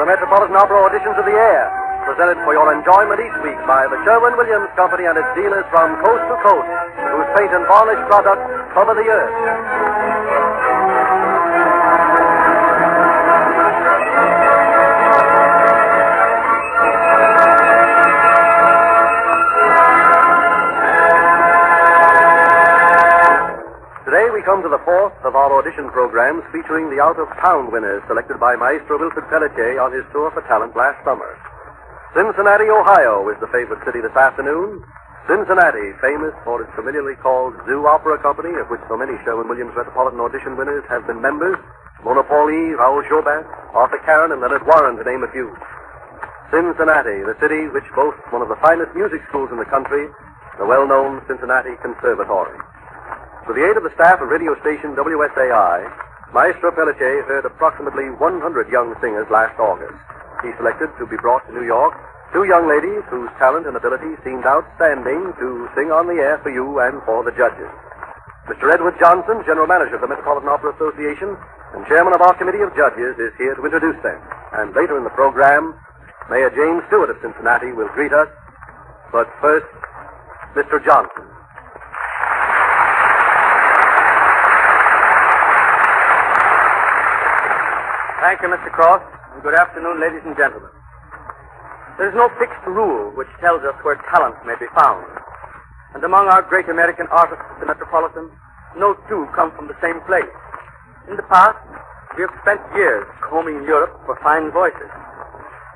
Metropolitan Opera Auditions of the Air, presented for your enjoyment each week by the Sherwin-Williams Company and its dealers from coast to coast, whose paint and varnish products cover the earth. Today we come to the fourth of our audition programs featuring the out-of-town winners selected by Maestro Wilfred Pelletier on his tour for talent last summer. Cincinnati, Ohio is the favorite city this afternoon. Cincinnati, famous for its familiarly called Zoo Opera Company, of which so many Sherwin-Williams Metropolitan audition winners have been members. Mona Pauli, Raoul Jobin, Arthur Caron, and Leonard Warren, to name a few. Cincinnati, the city which boasts one of the finest music schools in the country, the well-known Cincinnati Conservatory. With the aid of the staff of radio station WSAI, Maestro Pelletier heard approximately 100 young singers last August. He selected to be brought to New York 2 young ladies whose talent and ability seemed outstanding to sing on the air for you and for the judges. Mr. Edward Johnson, General Manager of the Metropolitan Opera Association and Chairman of our Committee of Judges, is here to introduce them. And later in the program, Mayor James Stewart of Cincinnati will greet us. But first, Mr. Johnson. Thank you, Mr. Cross, and good afternoon, ladies and gentlemen. There is no fixed rule which tells us where talent may be found. And among our great American artists at the Metropolitan, no two come from the same place. In the past, we have spent years combing Europe for fine voices,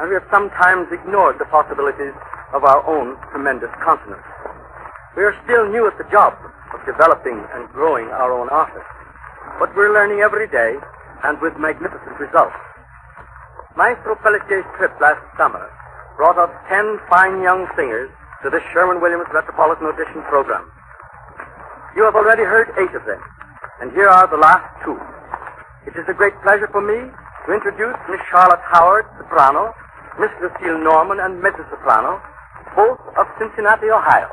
and we have sometimes ignored the possibilities of our own tremendous continent. We are still new at the job of developing and growing our own artists, but we're learning every day and with magnificent results. Maestro Pelletier's trip last summer brought us 10 fine young singers to this Sherwin-Williams Metropolitan Audition program. You have already heard 8 of them, and here are the last 2. It is a great pleasure for me to introduce Miss Charlotte Howard, soprano, Miss Lucille Norman, and mezzo-soprano, both of Cincinnati, Ohio.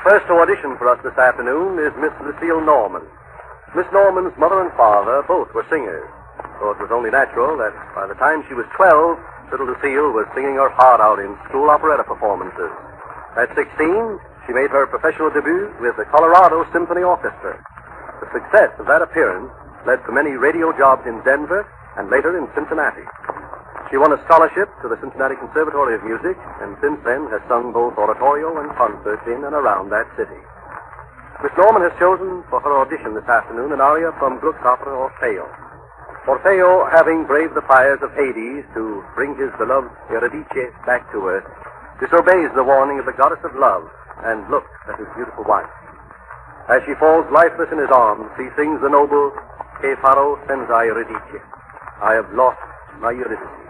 First to audition for us this afternoon is Miss Lucille Norman. Miss Norman's mother and father both were singers, so it was only natural that by the time she was 12, little Lucille was singing her heart out in school operetta performances. At 16, she made her professional debut with the Colorado Symphony Orchestra. The success of that appearance led to many radio jobs in Denver and later in Cincinnati. She won a scholarship to the Cincinnati Conservatory of Music, and since then has sung both oratorio and concerts in and around that city. Miss Norman has chosen for her audition this afternoon an aria from Gluck's opera Orfeo. Orfeo, having braved the fires of Hades to bring his beloved Eurydice back to earth, disobeys the warning of the goddess of love and looks at his beautiful wife. As she falls lifeless in his arms, he sings the noble Che farò senza Eurydice. I have lost my Eurydice.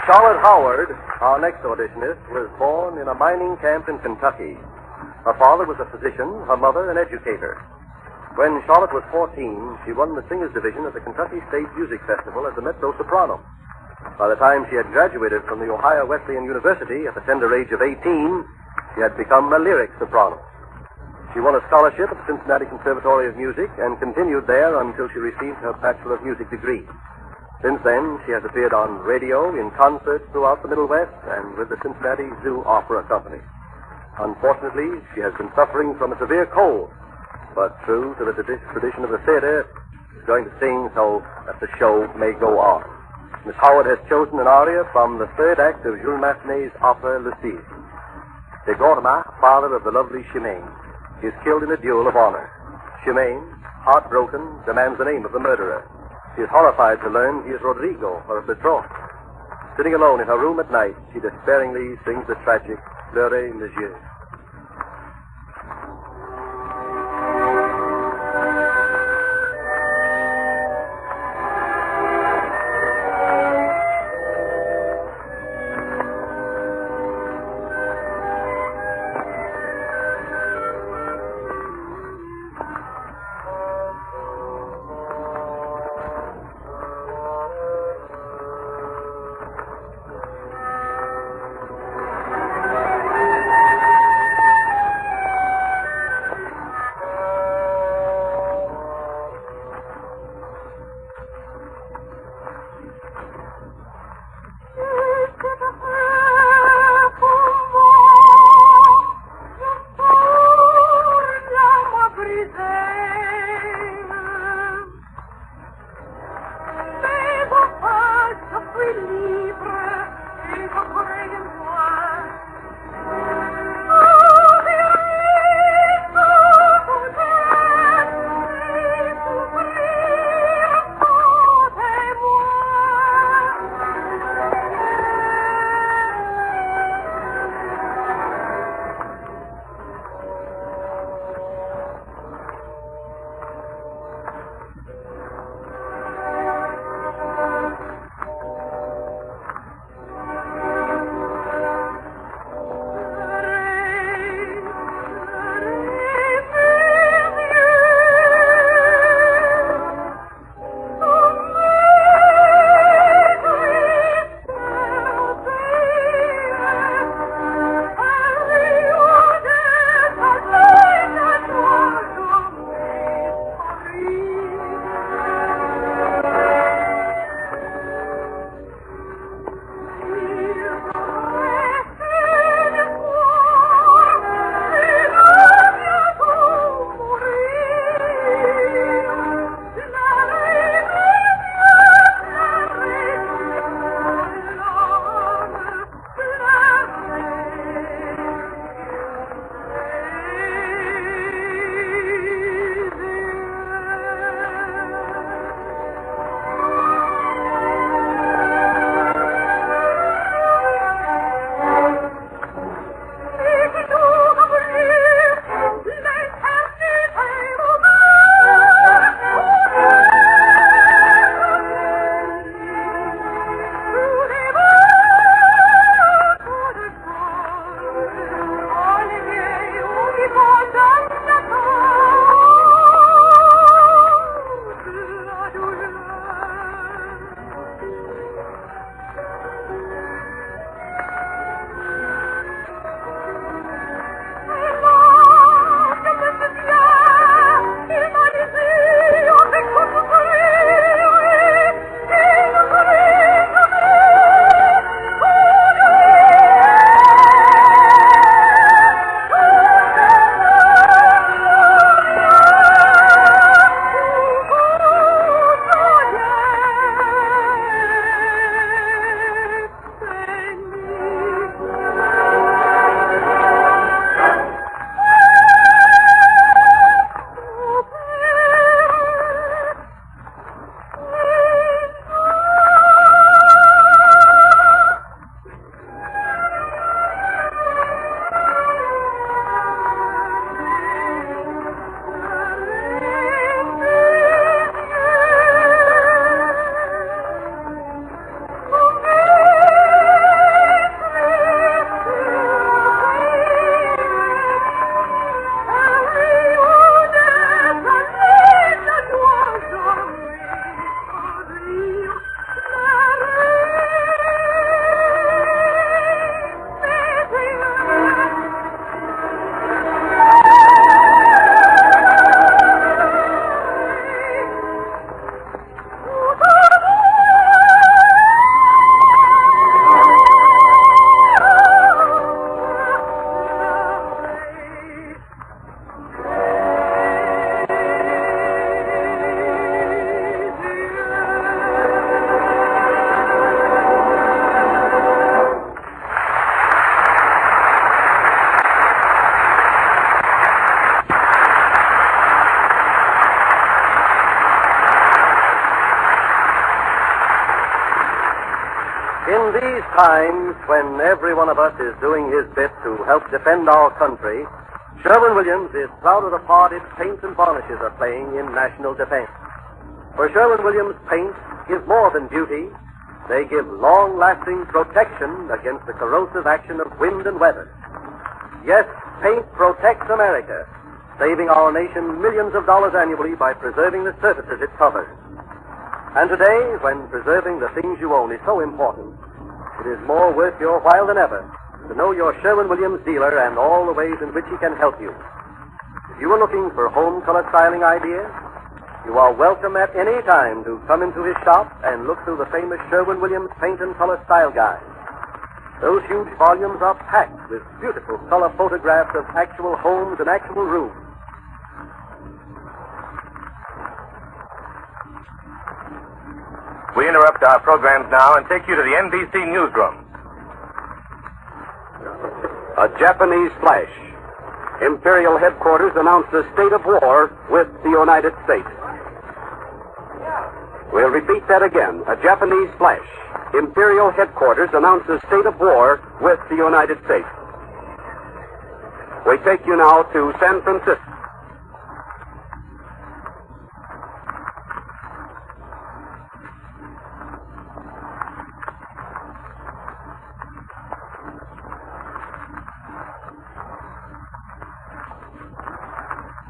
Charlotte Howard, our next auditionist, was born in a mining camp in Kentucky. Her father was a physician, her mother an educator. When Charlotte was 14, she won the singers division at the Kentucky State Music Festival as a mezzo-soprano. By the time she had graduated from the Ohio Wesleyan University at the tender age of 18, she had become a lyric soprano. She won a scholarship at the Cincinnati Conservatory of Music and continued there until she received her Bachelor of Music degree. Since then, she has appeared on radio, in concerts throughout the Middle West, and with the Cincinnati Zoo Opera Company. Unfortunately, she has been suffering from a severe cold, but true to the tradition of the theater, she's going to sing so that the show may go on. Miss Howard has chosen an aria from the third act of Jules Massenet's opera Lucille. De Gorma, father of the lovely Chimène, is killed in a duel of honor. Chimène, heartbroken, demands the name of the murderer. She is horrified to learn he is Rodrigo, her betrothed. Sitting alone in her room at night, she despairingly sings the tragic Pleurez, Monsieur. In these times when every one of us is doing his bit to help defend our country, Sherwin-Williams is proud of the part its paints and varnishes are playing in national defense. For Sherwin-Williams paints give more than beauty. They give long-lasting protection against the corrosive action of wind and weather. Yes, paint protects America, saving our nation millions of dollars annually by preserving the surfaces it covers. And today, when preserving the things you own is so important, it is more worth your while than ever to know your Sherwin-Williams dealer and all the ways in which he can help you. If you are looking for home color styling ideas, you are welcome at any time to come into his shop and look through the famous Sherwin-Williams Paint and Color Style Guide. Those huge volumes are packed with beautiful color photographs of actual homes and actual rooms. We interrupt our programs now and take you to the NBC newsroom. A Japanese flash. Imperial headquarters announce a state of war with the United States. We'll repeat that again. A Japanese flash. Imperial headquarters announce a state of war with the United States. We take you now to San Francisco.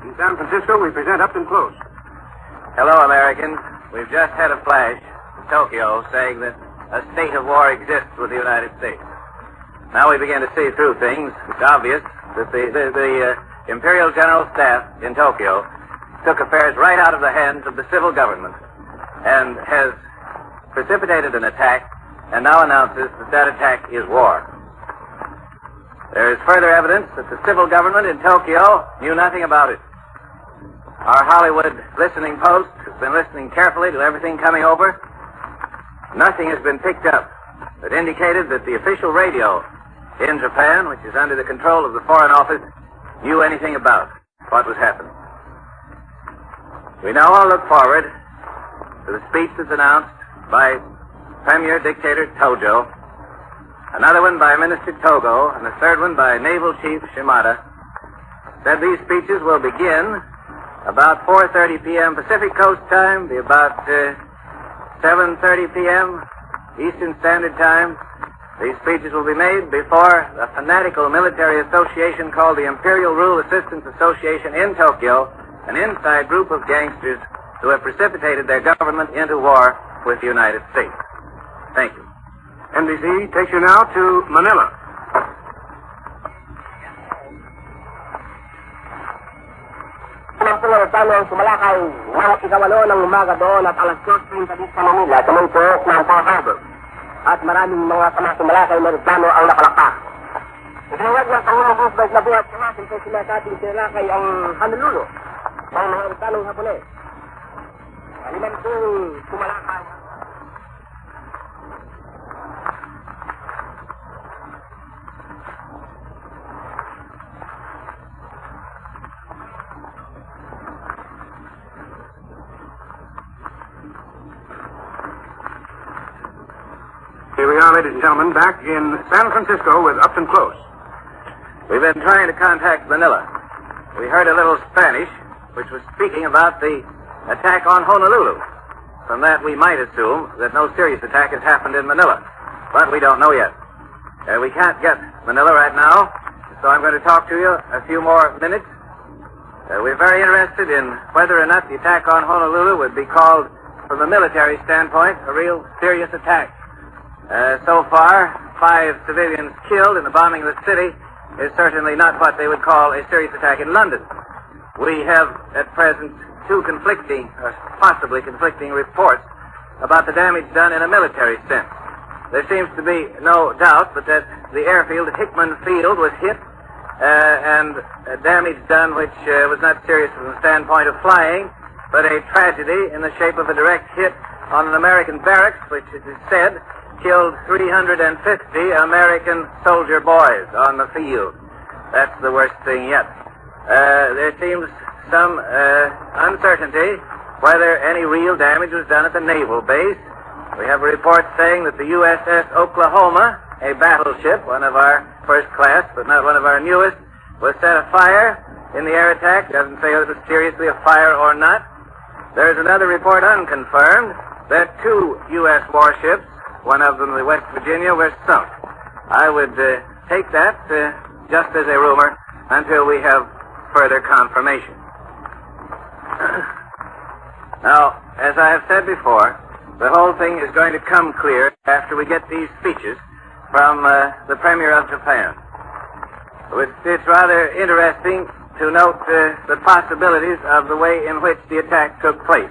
In San Francisco, we present Up and Close. Hello, Americans. We've just had a flash in Tokyo saying that a state of war exists with the United States. Now we begin to see through things. It's obvious that the Imperial General Staff in Tokyo took affairs right out of the hands of the civil government and has precipitated an attack and now announces that that attack is war. There is further evidence that the civil government in Tokyo knew nothing about it. Our Hollywood listening post has been listening carefully to everything coming over. Nothing has been picked up that indicated that the official radio in Japan, which is under the control of the Foreign Office, knew anything about what was happening. We now all look forward to the speech that's announced by Premier Dictator Tojo, another one by Minister Togo, and a third one by Naval Chief Shimada. Said these speeches will begin about 4:30 p.m. Pacific Coast time, be about 7:30 p.m. Eastern Standard Time. These speeches will be made before a fanatical military association called the Imperial Rule Assistance Association in Tokyo, an inside group of gangsters who have precipitated their government into war with the United States. Thank you. NBC takes you now to Manila. Ang sumalakay ng ikawalo ng umaga doon at alas 2:30 sa Manila sa may po ng Pearl Harbor. At maraming mga sumalakay na reklamo ang nakalakpak. Isinawag ng Pangulong Roosevelt na buhat sa natin kung sinasabing sinalakay ang Honolulu ng mga reklamong Hapones. Aliman kong sumalakay. Here we are, ladies and gentlemen, back in San Francisco with Up and Close. We've been trying to contact Manila. We heard a little Spanish, which was speaking about the attack on Honolulu. From that, we might assume that no serious attack has happened in Manila. But we don't know yet. We can't get Manila right now, so I'm going to talk to you a few more minutes. We're very interested in whether or not the attack on Honolulu would be called, from a military standpoint, a real serious attack. So far, 5 civilians killed in the bombing of the city is certainly not what they would call a serious attack in London. We have, at present, 2 conflicting, or possibly conflicting reports about the damage done in a military sense. There seems to be no doubt but that the airfield at Hickman Field was hit, and damage done which was not serious from the standpoint of flying, but a tragedy in the shape of a direct hit on an American barracks, which it is said killed 350 American soldier boys on the field. That's the worst thing yet. There seems some uncertainty whether any real damage was done at the naval base We have a report saying that the USS Oklahoma, a battleship, one of our first class, but not one of our newest, was set afire in the air attack. Doesn't say whether it was seriously a fire or not. There's another report, unconfirmed, that 2 U.S. warships, one of them the West Virginia, were sunk. I would take that just as a rumor until we have further confirmation. Now, as I have said before, the whole thing is going to come clear after we get these speeches from the Premier of Japan. It's rather interesting to note the possibilities of the way in which the attack took place.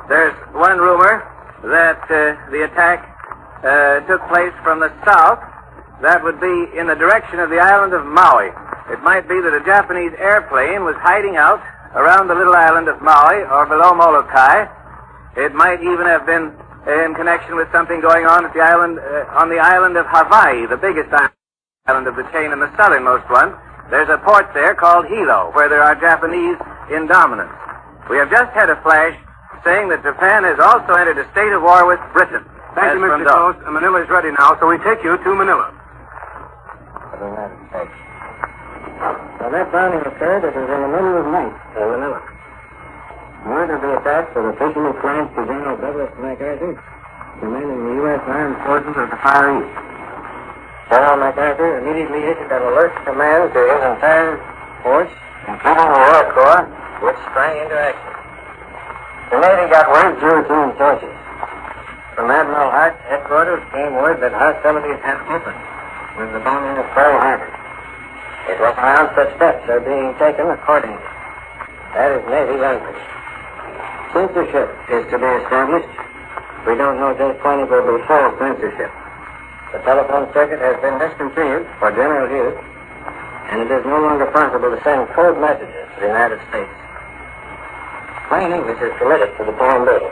There's one rumor that the attack took place from the south. That would be in the direction of the island of Maui. It might be that a Japanese airplane was hiding out around the little island of Maui or below Molokai. It might even have been in connection with something going on at the island, on the island of Hawaii, the biggest island of the chain and the southernmost one. There's a port there called Hilo, where there are Japanese in dominance. We have just had a flash saying that Japan has also entered a state of war with Britain. Thank you, Mr. Coast. Manila is ready now, so we take you to Manila. Well, that bombing occurred. It was in the middle of the night in Manila. Word of the attack was officially flashed to General Douglas MacArthur, commanding the U.S. Armed Forces of the Far East. General MacArthur immediately issued an alert command to his entire force, including the Air Corps, which sprang into action. The Navy got word through its own sources. From Admiral Hart's headquarters came word that hostilities had opened with the bombing of Pearl Harbor. It was announced that steps are being taken accordingly. That is Navy language. Censorship is to be established. We don't know just when it will be full censorship. The telephone circuit has been discontinued for general use, and it is no longer possible to send code messages to the United States. Plain English is permitted for the time being.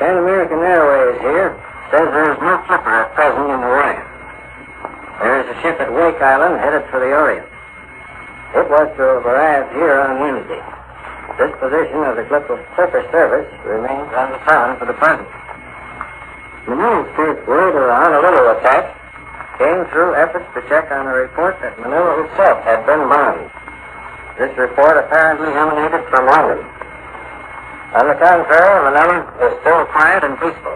Pan American Airways here says there is no flipper at present in the way. There is a ship at Wake Island headed for the Orient. It was to have arrived here on Wednesday. This position of the Clipper service remains undetermined for the present. The United States word of the Honolulu attack came through efforts to check on a report that Manila itself had been bombed. This report apparently emanated from London. On the contrary, Manila is still quiet and peaceful,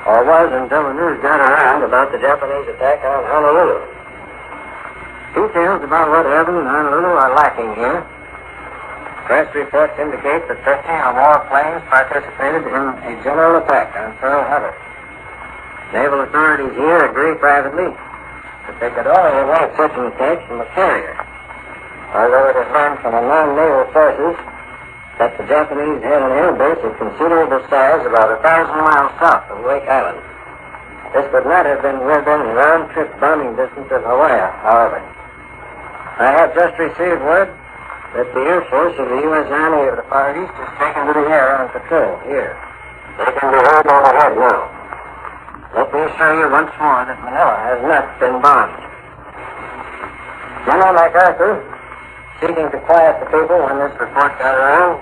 or was until the news got around about the Japanese attack on Honolulu. Details about what happened in Honolulu are lacking here. Press reports indicate that 50 or more planes participated in a general attack on Pearl Harbor. Naval authorities here agree privately that they could only avoid such an attack from a carrier, although it is learned from the non-naval sources that the Japanese had an air base of considerable size about 1,000 miles south of Wake Island. This would not have been within round-trip bombing distance of Hawaii, however. I have just received word that the Air Force of the U.S. Army of the Far East is taken to the air on patrol here. They can be heard overhead now. Let me assure you once more that Manila has not been bombed. General MacArthur, seeking to quiet the people when this report got around,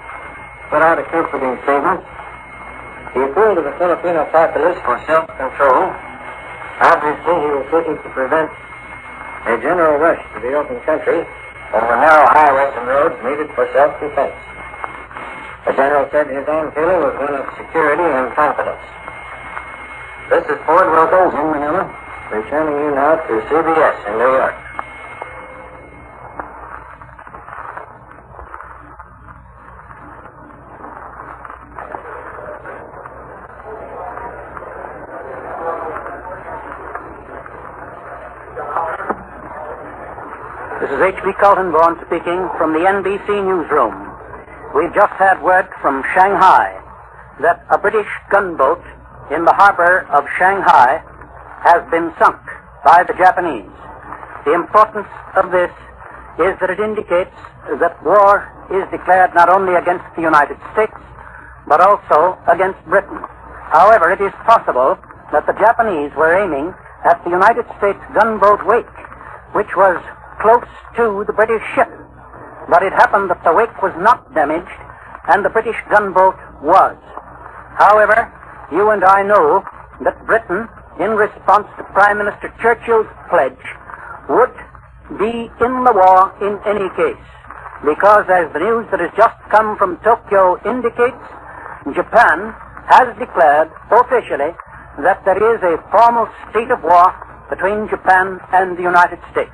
put out a comforting statement. He appealed to the Filipino populace for self-control. Obviously, he was seeking to prevent a general rush to the open country over narrow highways and roads needed for self-defense. The general said his own feeling was one of security and confidence. This is Ford Wilkins in Manila, returning you now to CBS in New York. This is H.B. Kaltenborn speaking from the NBC newsroom. We've just had word from Shanghai that a British gunboat in the harbor of Shanghai has been sunk by the Japanese. The importance of this is that it indicates that war is declared not only against the United States, but also against Britain. However, it is possible that the Japanese were aiming at the United States gunboat Wake, which was close to the British ship. But it happened that the Wake was not damaged, and the British gunboat was. However, you and I know that Britain, in response to Prime Minister Churchill's pledge, would be in the war in any case. Because, as the news that has just come from Tokyo indicates, Japan has declared officially that there is a formal state of war between Japan and the United States.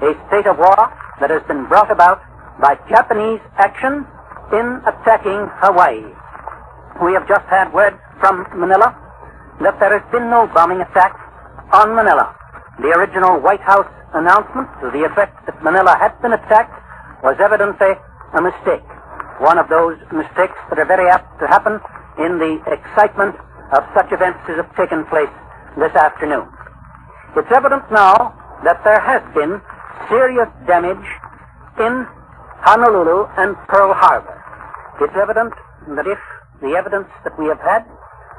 A state of war that has been brought about by Japanese action in attacking Hawaii. We have just had word from Manila that there has been no bombing attack on Manila. The original White House announcement to the effect that Manila had been attacked was evidently a mistake. One of those mistakes that are very apt to happen in the excitement of such events as have taken place this afternoon. It's evident now that there has been serious damage in Honolulu and Pearl Harbor. It's evident that if the evidence that we have had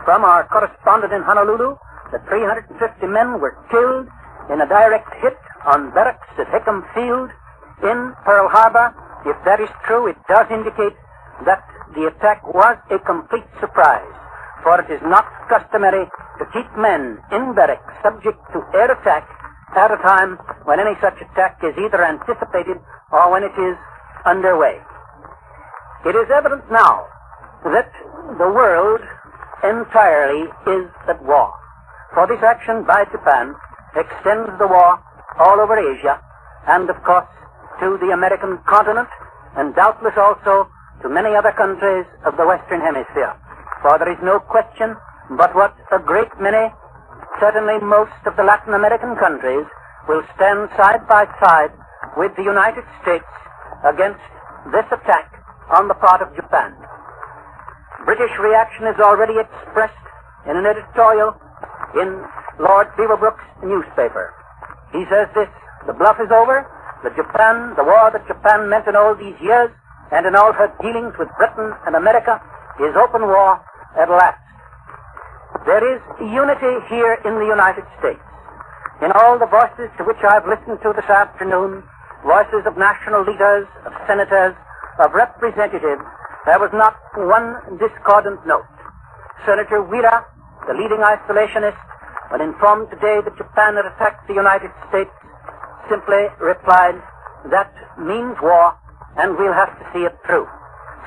from our correspondent in Honolulu, that 350 men were killed in a direct hit on barracks at Hickam Field in Pearl Harbor, if that is true, it does indicate that the attack was a complete surprise, for it is not customary to keep men in barracks subject to air attack at a time when any such attack is either anticipated or when it is underway. It is evident now that the world entirely is at war, for this action by Japan extends the war all over Asia and, of course, to the American continent and doubtless also to many other countries of the Western Hemisphere. For there is no question but what a great many, certainly most of the Latin American countries, will stand side by side with the United States against this attack on the part of Japan. British reaction is already expressed in an editorial in Lord Beaverbrook's newspaper. He says this: the bluff is over. The war that Japan meant in all these years and in all her dealings with Britain and America is open war at last. There is unity here in the United States. In all the voices to which I've listened to this afternoon, voices of national leaders, of senators, of representatives, there was not one discordant note. Senator Wheeler, the leading isolationist, when informed today that Japan had attacked the United States, simply replied, "That means war, and we'll have to see it through."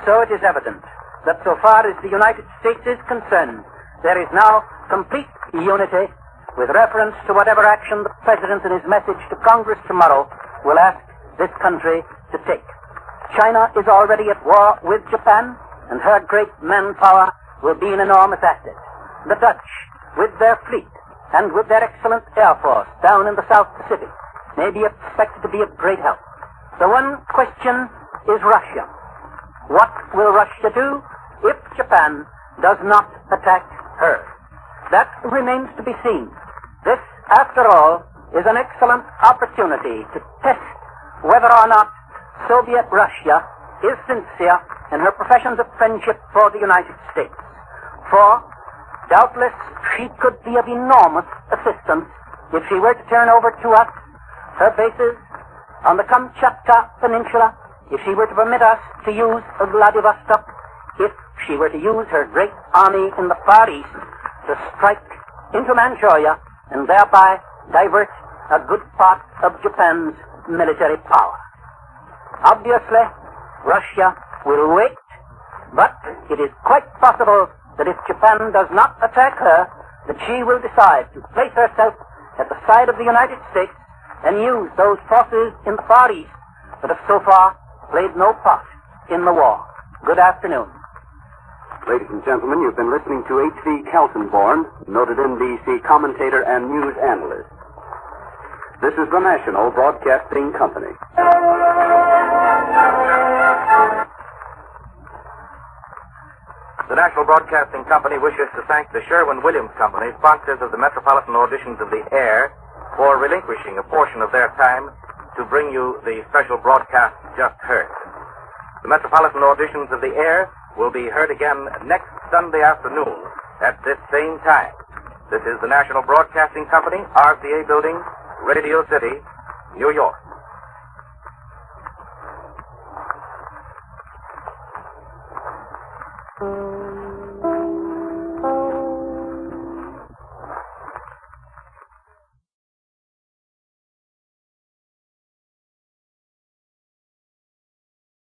So it is evident that so far as the United States is concerned, there is now complete unity with reference to whatever action the President in his message to Congress tomorrow will ask this country to take. China is already at war with Japan, and her great manpower will be an enormous asset. The Dutch, with their fleet and with their excellent air force down in the South Pacific, may be expected to be of great help. The one question is Russia. What will Russia do if Japan does not attack her? That remains to be seen. This, after all, is an excellent opportunity to test whether or not Soviet Russia is sincere in her professions of friendship for the United States. For, doubtless, she could be of enormous assistance if she were to turn over to us her bases on the Kamchatka Peninsula, if she were to permit us to use Vladivostok, if she were to use her great army in the Far East to strike into Manchuria and thereby divert a good part of Japan's military power. Obviously, Russia will wait, but it is quite possible that if Japan does not attack her, that she will decide to place herself at the side of the United States and use those forces in the Far East that have so far played no part in the war. Good afternoon. Ladies and gentlemen, you've been listening to H.V. Kaltenborn, noted NBC commentator and news analyst. This is the National Broadcasting Company. The National Broadcasting Company wishes to thank the Sherwin-Williams Company, sponsors of the Metropolitan Auditions of the Air, for relinquishing a portion of their time to bring you the special broadcast just heard. The Metropolitan Auditions of the Air will be heard again next Sunday afternoon at this same time. This is the National Broadcasting Company, RCA Building, Radio City, New York.